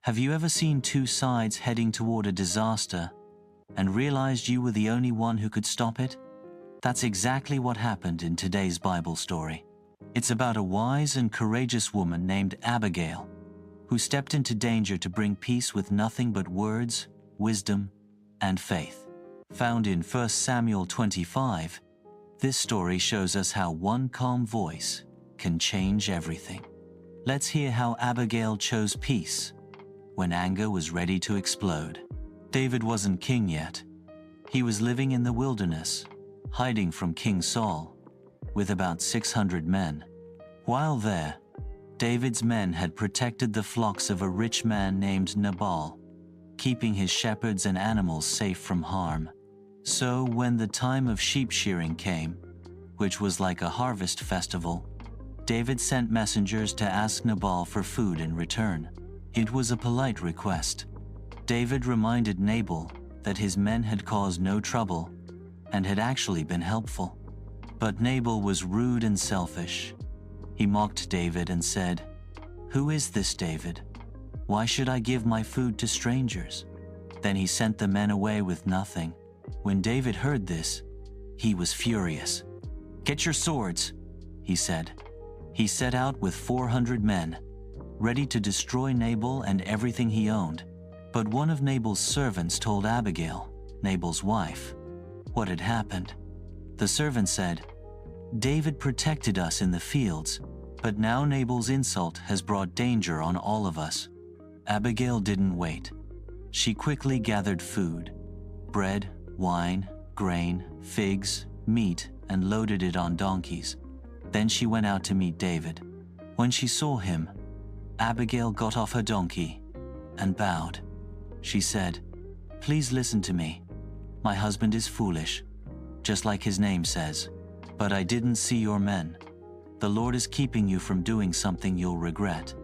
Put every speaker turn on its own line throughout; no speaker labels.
Have you ever seen two sides heading toward a disaster and realized you were the only one who could stop it? That's exactly what happened in today's Bible story. It's about a wise and courageous woman named Abigail, who stepped into danger to bring peace with nothing but words, wisdom, and faith. Found in 1 Samuel 25, this story shows us how one calm voice can change everything. Let's hear how Abigail chose peace when anger was ready to explode. David wasn't king yet. He was living in the wilderness, hiding from King Saul, with about 600 men. While there, David's men had protected the flocks of a rich man named Nabal, keeping his shepherds and animals safe from harm. So when the time of sheep shearing came, which was like a harvest festival, David sent messengers to ask Nabal for food in return. It was a polite request. David reminded Nabal that his men had caused no trouble and had actually been helpful. But Nabal was rude and selfish. He mocked David and said, "Who is this David? Why should I give my food to strangers?" Then he sent the men away with nothing. When David heard this, he was furious. "Get your swords," he said. He set out with 400 men, ready to destroy Nabal and everything he owned. But one of Nabal's servants told Abigail, Nabal's wife, what had happened. The servant said, "David protected us in the fields, but now Nabal's insult has brought danger on all of us." Abigail didn't wait. She quickly gathered food, bread, wine, grain, figs, meat, and loaded it on donkeys. Then she went out to meet David. When she saw him, Abigail got off her donkey and bowed. She said, "Please listen to me. My husband is foolish, just like his name says. But I didn't see your men. The Lord is keeping you from doing something you'll regret.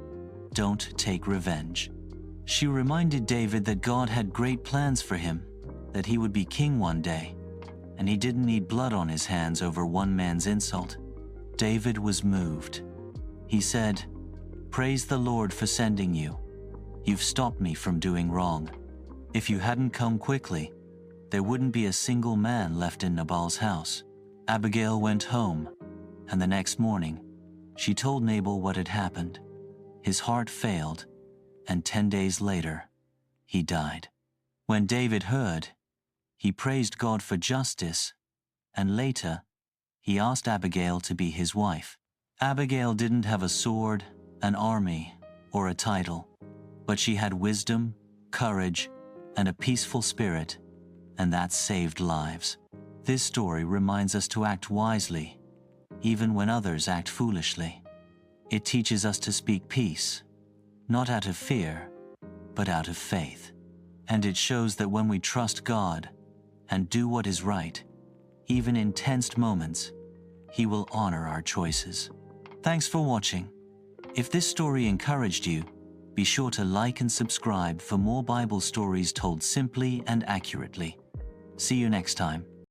Don't take revenge." She reminded David that God had great plans for him, that he would be king one day, and he didn't need blood on his hands over one man's insult. David was moved. He said, "Praise the Lord for sending you. You've stopped me from doing wrong. If you hadn't come quickly, there wouldn't be a single man left in Nabal's house." Abigail went home, and the next morning, she told Nabal what had happened. His heart failed, and 10 days later, he died. When David heard, he praised God for justice, and later, he asked Abigail to be his wife. Abigail didn't have a sword, an army, or a title, but she had wisdom, courage, and a peaceful spirit, and that saved lives. This story reminds us to act wisely, even when others act foolishly. It teaches us to speak peace, not out of fear, but out of faith. And it shows that when we trust God and do what is right, even in tense moments, He will honor our choices. Thanks for watching. If this story encouraged you, be sure to like and subscribe for more Bible stories told simply and accurately. See you next time.